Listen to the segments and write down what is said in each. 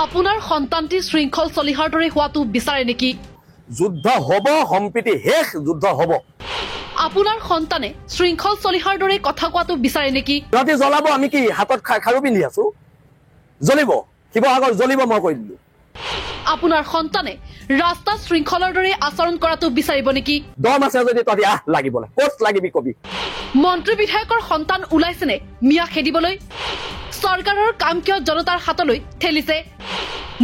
আপোনাৰ সন্তানটি শৃংখল চলিহাৰ দৰে হোৱাটো বিচাৰে নেকি? যুদ্ধ হ'ব, সম্প্ৰীতি শেষ, যুদ্ধ হ'ব। আপোনাৰ সন্তানে শৃংখল চলিহাৰ দৰে কথা কোৱাটো বিচাৰে নেকি? সিহঁতি জ্বলাব, আমি কি হাতত খাৰু পিন্ধি আছো? জ্বলিব, শিৱসাগৰ জ্বলিব, মই কৈ দিলো। আপোনাৰ সন্তানে ৰাস্তাত শৃংখলৰ দৰে আচৰণ কৰাটো বিচাৰিব নেকি? দম আছে যদি তহঁতি আহ লাগিবলৈ, ক'ত লাগিবি কবি। মন্ত্ৰী বিধায়কৰ সন্তান ওলাইছেনে মিয়া খেদিবলৈ? চৰকাৰৰ কাম কিয় জনতাৰ হাতলৈ ঠেলিছে?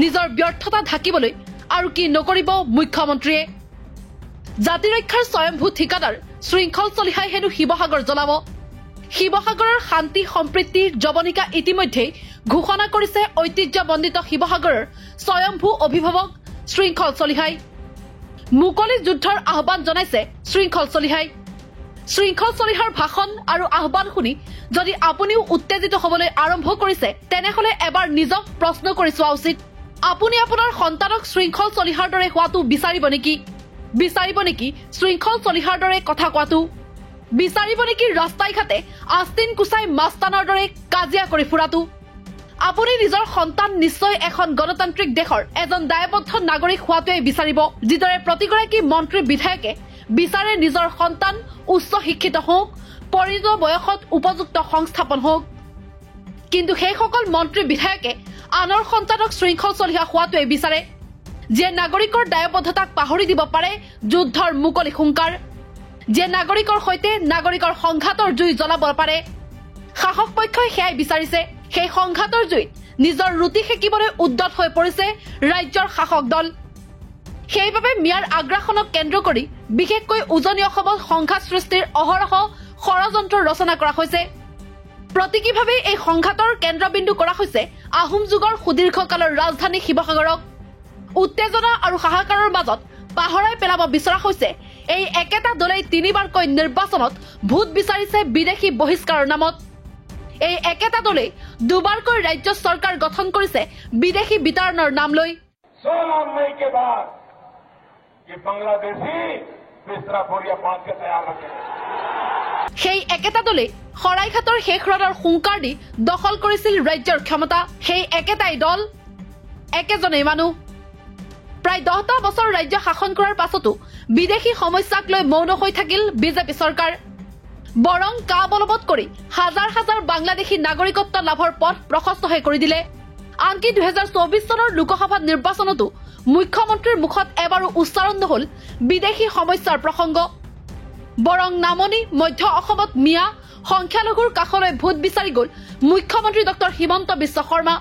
নিজৰ ব্যৰ্থতা ঢাকিবলৈ আৰু কি নকৰিব মুখ্যমন্ত্ৰীয়ে? জাতিৰক্ষাৰ স্বয়ম্ভূ ঠিকাদাৰ শৃংখল চলিহাই হেনো শিৱসাগৰ জ্বলাব। শিৱসাগৰৰ শান্তি সম্প্ৰীতিৰ জৱনিকা ইতিমধ্যেই ঘোষণা কৰিছে ঐতিহ্যমণ্ডিত শিৱসাগৰৰ স্বয়ম্ভূ অভিভাৱক শৃংখল চলিহাই। মুকলি যুদ্ধৰ আহ্বান জনাইছে শৃংখল চলিহাই। শৃংখল চলিহাৰ ভাষণ আৰু আহ্বান শুনি যদি আপুনিও উত্তেজিত হবলৈ আৰম্ভ কৰিছে, তেনেহলে এবাৰ নিজক প্ৰশ্ন কৰি চোৱা উচিত। আপুনি আপোনাৰ সন্তানক শৃংখল চলিহাৰ দৰে হোৱাটো বিচাৰিব নেকি? বিচাৰিব নেকি শৃংখল চলিহাৰ দৰে কথা কোৱাটো? বিচাৰিব নেকি ৰাস্তাই ঘাটে আস্তিন কুচাই মাস্তানৰ দৰে কাজিয়া কৰি ফুৰাটো? আপুনি নিজৰ সন্তান নিশ্চয় এখন গণতান্ত্ৰিক দেশৰ এজন দায়বদ্ধ নাগৰিক হোৱাটোৱে বিচাৰিব, যিদৰে প্ৰতিগৰাকী মন্ত্ৰী বিধায়কে বিচাৰে নিজৰ সন্তান উচ্চ শিক্ষিত হওক, পৰিণত বয়সত উপযুক্ত সংস্থাপন হওক। কিন্তু সেইসকল মন্ত্ৰী বিধায়কে আনৰ সন্তানক শৃংখল চলিহা হোৱাটোৱে বিচাৰে, যিয়ে নাগৰিকৰ দায়বদ্ধতাক পাহৰি দিব পাৰে যুদ্ধৰ মুকলি হুংকাৰ, যিয়ে নাগৰিকৰ সৈতে নাগৰিকৰ সংঘাতৰ জুই জ্বলাব পাৰে। শাসক পক্ষই সেয়াই বিচাৰিছে। সেই সংঘাতৰ জুইত নিজৰ ৰুটি সেকিবলৈ উদ্যত হৈ পৰিছে ৰাজ্যৰ শাসক দল। সেইবাবে মিয়াৰ আগ্ৰাসনক কেন্দ্ৰ কৰি বিশেষকৈ উজনি অসমত সংঘাত সৃষ্টিৰ অহৰহ ষড়যন্ত্ৰ ৰচনা কৰা হৈছে। প্ৰতীকীভাৱে এই সংঘাতৰ কেন্দ্ৰবিন্দু কৰা হৈছে আহোম যুগৰ সুদীৰ্ঘকালৰ ৰাজধানী শিৱসাগৰক। উত্তেজনা আৰু হাহাকাৰৰ মাজত পাহৰাই পেলাব বিচৰা হৈছে এই একেটা দলেই তিনিবাৰকৈ নিৰ্বাচনত ভোট বিচাৰিছে বিদেশী বহিষ্কাৰৰ নামত। এই একেটা দলেই দুবাৰকৈ ৰাজ্য চৰকাৰ গঠন কৰিছে বিদেশী বিতৰণৰ নাম লৈ। 16 मई के बाद ये बांग्लादेशी तीसरा बोरिया बांध के तैयार रखे। সেই একেটা দলেই শৰাইঘাটৰ শেষ ৰদৰ হুংকাৰ দি দখল কৰিছিল ৰাজ্যৰ ক্ষমতা। সেই একেটাই দল, একেজনেই মানুহ। প্ৰায় 10টা বছৰ ৰাজ্য শাসন কৰাৰ পাছতো বিদেশী সমস্যাক লৈ মৌন হৈ থাকিল বিজেপি চৰকাৰ। বৰং কা বলবৎ কৰি হাজাৰ হাজাৰ বাংলাদেশী নাগৰিকত্ব লাভৰ পথ প্ৰশস্তহে কৰি দিলে। আনকি 2024 চনৰ লোকসভা নিৰ্বাচনতো মুখ্যমন্ত্ৰীৰ মুখত এবাৰো উচ্চাৰণ নহল বিদেশী সমস্যাৰ প্ৰসংগ। বৰং নামনি মধ্য অসমত মিয়া সংখ্যালঘুৰ কাষলৈ ভোট বিচাৰি গল মুখ্যমন্ত্ৰী ডক্টৰ হিমন্ত বিশ্ব শৰ্মা।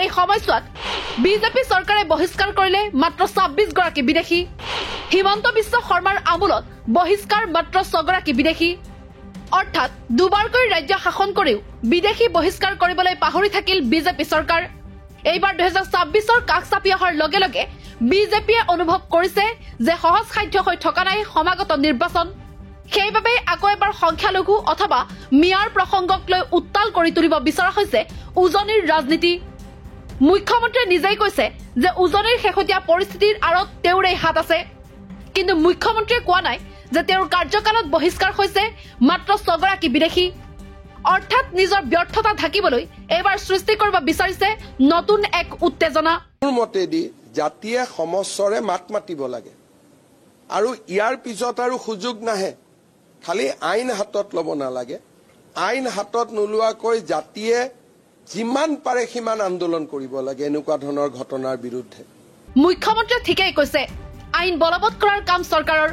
এই সময়ছোৱাত বিজেপি চৰকাৰে বহিষ্কাৰ কৰিলে মাত্ৰ 26 গৰাকী বিদেশী। হিমন্ত বিশ্ব শৰ্মাৰ আমোলত বহিষ্কাৰ মাত্ৰ 6 গৰাকী বিদেশী। অৰ্থাৎ দুবাৰকৈ ৰাজ্য শাসন কৰিও বিদেশী বহিষ্কাৰ কৰিবলৈ পাহৰি থাকিল বিজেপি চৰকাৰ। এইবাৰ 2026ৰ কাষ চাপি অহাৰ লগে লগে বিজেপিয়ে অনুভৱ কৰিছে যে সহজসাধ্য হৈ থকা নাই সমাগত নিৰ্বাচন। সেইবাবে আকৌ এবাৰ সংখ্যালঘু অথবা মিয়াৰ প্ৰসংগক লৈ উত্তাল কৰি তুলিব বিচৰা হৈছে উজনিৰ ৰাজনীতি। মুখ্যমন্ত্ৰীয়ে নিজেই কৈছে যে উজনিৰ শেহতীয়া পৰিস্থিতিৰ আঁৰত তেওঁৰেই হাত আছে, কিন্তু মুখ্যমন্ত্ৰীয়ে কোৱা নাই যে তেওঁৰ কাৰ্যকালত বহিষ্কাৰ হৈছে মাত্ৰ 6 গৰাকী বিদেশী। অৰ্থাৎ নিজৰ ব্যৰ্থতা ঢাকিবলৈ এইবাৰ সৃষ্টি কৰিব বিচাৰিছে নতুন এক উত্তেজনা। মোৰ মতেদি জাতিয়ে সমস্বৰে মাত মাতিব লাগে আৰু ইয়াৰ পিছত আৰু সুযোগ নাহে। খালি আইন হাতত ল'ব নালাগে। আইন হাতত নোলোৱাকৈ জাতিয়ে যিমান পাৰে সিমান আন্দোলন কৰিব লাগে এনেকুৱা ধৰণৰ ঘটনাৰ বিৰুদ্ধে। মুখ্যমন্ত্ৰীয়ে ঠিকেই কৈছে, আইন বলবৎ কৰাৰ কাম চৰকাৰৰ।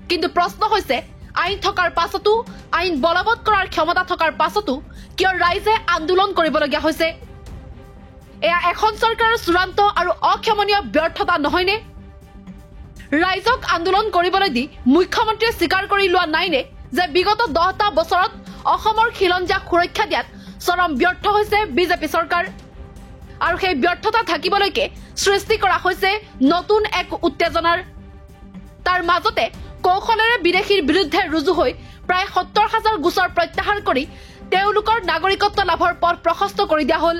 কিন্তু প্ৰশ্ন হৈছে, আইন থকাৰ পাছতো, আইন বলবৎ কৰাৰ ক্ষমতা থকাৰ পাছতো কিয় ৰাইজে আন্দোলন কৰিবলগীয়া হৈছে? এয়া এখন চৰকাৰৰ চূড়ান্ত আৰু অক্ষমনীয় ব্যৰ্থতা নহয়নে? ৰাইজক আন্দোলন কৰিবলৈ দি মুখ্যমন্ত্ৰীয়ে স্বীকাৰ কৰি লোৱা নাইনে যে বিগত 10টা বছৰত অসমৰ খিলঞ্জীয়াক সুৰক্ষা দিয়াত চৰম ব্যৰ্থ হৈছে বিজেপি চৰকাৰ। আৰু সেই ব্যৰ্থতা ঢাকিবলৈকে সৃষ্টি কৰা হৈছে নতুন এক উত্তেজনাৰ। তাৰ মাজতে কৌশলেৰে বিদেশীৰ বিৰুদ্ধে ৰুজু হৈ প্ৰায় 70,000 গোচৰ প্ৰত্যাহাৰ কৰি তেওঁলোকৰ নাগৰিকত্ব লাভৰ পথ প্ৰশস্ত কৰি দিয়া হল।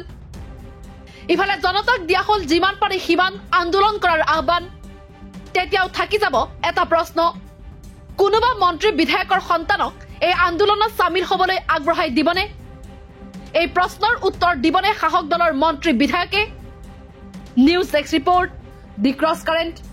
ইফালে জনতাক দিয়া হল যিমান পাৰি সিমান আন্দোলন কৰাৰ আহ্বান। তেতিয়াও থাকি যাব এটা প্ৰশ্ন, কোনোবা মন্ত্ৰী বিধায়কৰ সন্তানক এই আন্দোলনত সামিল হবলৈ আগ্ৰহাই দিবনে? এই প্ৰশ্নৰ উত্তৰ দিবনে শাসক দলৰ মন্ত্ৰী বিধায়কে? নিউজ ডেস্ক ৰিপৰ্ট দি ক্ৰছ কাৰেণ্ট।